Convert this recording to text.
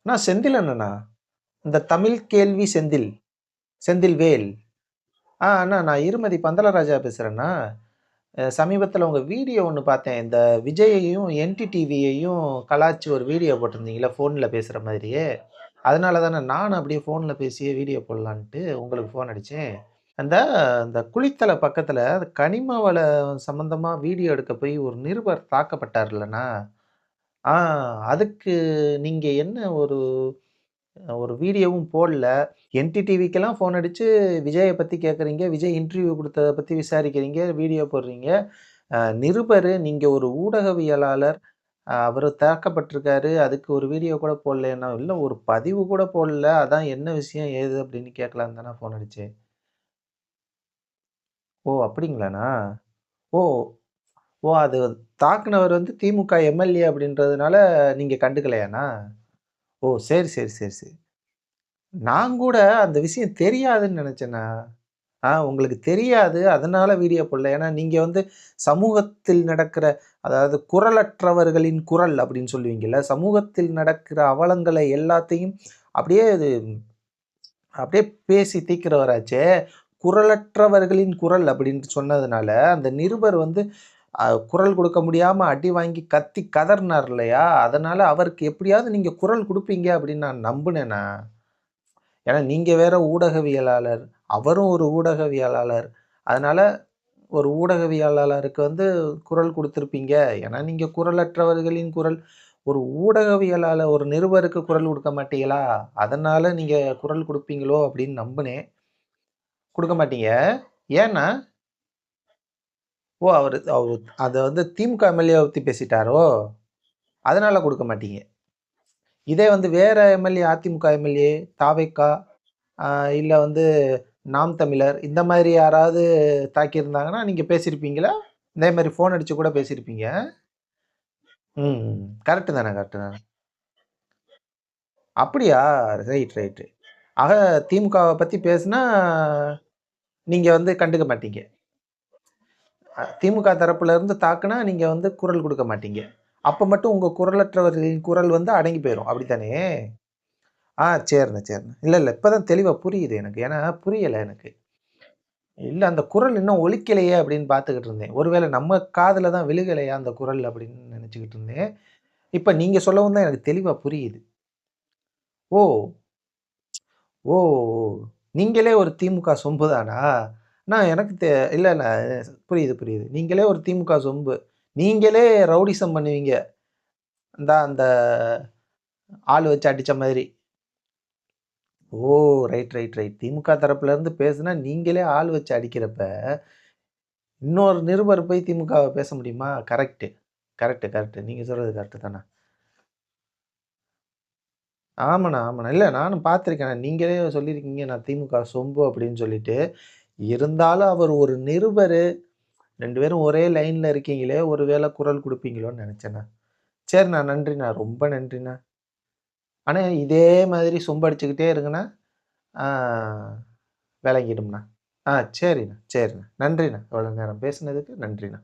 அண்ணா செந்தில் அண்ணனா? இந்த தமிழ் கேள்வி செந்தில். செந்தில்வேல். அண்ணா நான் இருமதி பந்தலராஜா பேசுறேண்ணா. சமீபத்தில உங்க வீடியோ ஒண்ணு பார்த்தேன். இந்த விஜயையும், என்டிடிவியையும் கலாய்ச்சு ஒரு வீடியோ போட்டிருந்தீங்கல்ல, ஃபோன்ல பேசுற மாதிரியே. அதனால தானே நானும் அப்படியே ஃபோன்ல பேசியே வீடியோ போடலான்ட்டு உங்களுக்கு ஃபோன் அடிச்சேன். அந்த அந்த குளித்தல பக்கத்தில கனிம வள சம்மந்தமா வீடியோ எடுக்க போய் ஒரு நிருபர் தாக்கப்பட்டார்லண்ணா. ஆ அதுக்கு நீங்க என்ன ஒரு ஒரு வீடியோவும் போடல. என்டிடிவிக்கெல்லாம் ஃபோன் அடிச்சு விஜய பத்தி கேட்குறீங்க. விஜய் இன்டர்வியூ குடுத்தத பத்தி விசாரிக்கிறீங்க. வீடியோ போடுறீங்க. நிருபரு நீங்க ஒரு ஊடகவியலாளர். அவரு தாக்கப்பட்டிருக்காரு. அதுக்கு ஒரு வீடியோ கூட போடலைன்னா, இல்ல ஒரு பதிவு கூட போடல. அதான் என்ன விஷயம்? ஏது? அப்படின்னு கேட்கலான்னு தானே ஃபோன் அடிச்சேன். ஓ! அப்படிங்களாண்ணா? ஓ! ஓ! அது தாக்குனவர் வந்து திமுக எம்எல்ஏ அப்படின்றதுனால நீங்க கண்டுக்கலையாண்ணா? ஓ! சரி, சரி, சரி, சரி. நான் கூட அந்த விஷயம் தெரியாதுன்னு நெனச்சேண்ணா. உங்களுக்கு தெரியாது. அதனால வீடியோ போடல. ஏன்னா, நீங்க வந்து சமூகத்தில் நடக்கிற அதாவது குரலற்றவர்களின் குரல் அப்படின்னு சொல்லுவீங்கல்ல. சமூகத்தில் நடக்கிற அவலங்களை எல்லாத்தையும் அப்படியே அப்படியே பேசி தீர்க்கிறவராச்சே. குரலற்றவர்களின் குரல் அப்படின்னு சொன்னதுனால, அந்த நிருபர் வந்து குரல் கொடுக்க முடியாம அடி வாங்கி கத்தி கதறினார் இல்லையா? அதனால அவருக்கு எப்படியாவது நீங்க குரல் குடுப்பீங்க அப்படின்னு நான் நம்புனேண்ணா. ஏன்னா, நீங்க வேற ஊடகவியலாளர். அவரும் ஒரு ஊடகவியலாளர். அதனால ஒரு ஊடகவியலாளருக்கு வந்து குரல் குடுத்திருப்பீங்க. ஏன்னா, நீங்க குரலற்றவர்களின் குரல் ஒரு ஊடகவியலாளர் ஒரு நிருபருக்கு குரல் குடுக்க மாட்டீங்களா? அதனால நீங்க குரல் குடுப்பீங்களோ அப்படின்னு நம்புனேன். குடுக்க மாட்டீங்க. ஏன்னா? ஓ! அவரு அவரு அத வந்து திமுக எம்எல்ஏவ பத்தி பேசிட்டாரோ? அதனால குடுக்க மாட்டீங்க. இதே வந்து வேற எம்எல்ஏ அதிமுக எம்எல்ஏ, தாவேக்கா அ இல்ல வந்து நாம் தமிழர் இந்த மாதிரி யாராவது தாக்கியிருந்தாங்கன்னா, நீங்க பேசியிருப்பீங்களா? இதே மாரி ஃபோன் அடிச்சு கூட பேசியிருப்பீங்க. ம். கரெக்ட் தானே, கரெக்ட் தானே. அப்படியா? Right, right. ஆக திமுகவ பத்தி பேசுனா, நீங்க வந்து கண்டுக்க மாட்டீங்க. திமுக தரப்புல இருந்து தாக்குனா, நீங்க வந்து குரல் குடுக்க மாட்டீங்க. அப்ப மட்டும் உங்க குரலற்றவர்களின் குரல் வந்து அடங்கி போயிரும். அப்படித்தானே? சரிண்ணே, சரிண்ணே. இல்ல, இல்ல. இப்ப தான் தெளிவா புரியுது எனக்கு. ஏன்னா புரியல எனக்கு. இல்ல அந்த குரல் இன்னும் ஒலிக்கலையே அப்படின்னு பார்த்துக்கிட்டு இருந்தேன். ஒருவேளை நம்ம காதுல தான் விழுகலையா அந்த குரல் அப்படின்னு நெனச்சுக்கிட்டு இருந்தேன். இப்ப நீங்க சொல்லவும் தான் எனக்கு தெளிவா புரியுது. ஓ! ஓ! நீங்களே ஒரு திமுக சொம்பு தானா? நான் எனக்கு இல்ல, இல்ல. புரியுது, புரியுது. நீங்களே ஒரு திமுக சொம்பு. நீங்களே ரவுடிசம் பண்ணுவீங்க. அந்த ஆள் வச்சு அடிச்ச மாதிரி. ஓ! Right, right, right. திமுக தரப்புல இருந்து பேசுனா, நீங்களே ஆள் வச்சு அடிக்கிறப்ப, இன்னொரு நிருபர் போய் திமுகவ பேச முடியுமா? கரெக்ட்டு. Correct, correct. நீங்க சொல்றது கரெக்ட்டு தான. ஆமாண்ணா, ஆமாண்ணா. இல்ல நானும் பார்த்துருக்கேன். நீங்களே சொல்லியிருக்கீங்க, நான் திமுக சொம்பு அப்படின்னு சொல்லிட்டு. இருந்தாலும் அவர் ஒரு நிருபரு. 2 பேரும் ஒரே லைன்ல இருக்கீங்களே, ஒரு வேள குரல் குடுப்பீங்களோன்னு நெனச்சேண்ணா. சரிண்ணா, நன்றிண்ணா. ரொம்ப நன்றிண்ணா. ஆனா இதே மாதிரி சொம்படிச்சுக்கிட்டே இருங்கன்னா, ஆ விளங்கிடும்ண்ணா. சரிண்ணா, சரிண்ணா. நன்றிண்ணா. இவ்வளோ நேரம் பேசுனதுக்கு நன்றிண்ணா.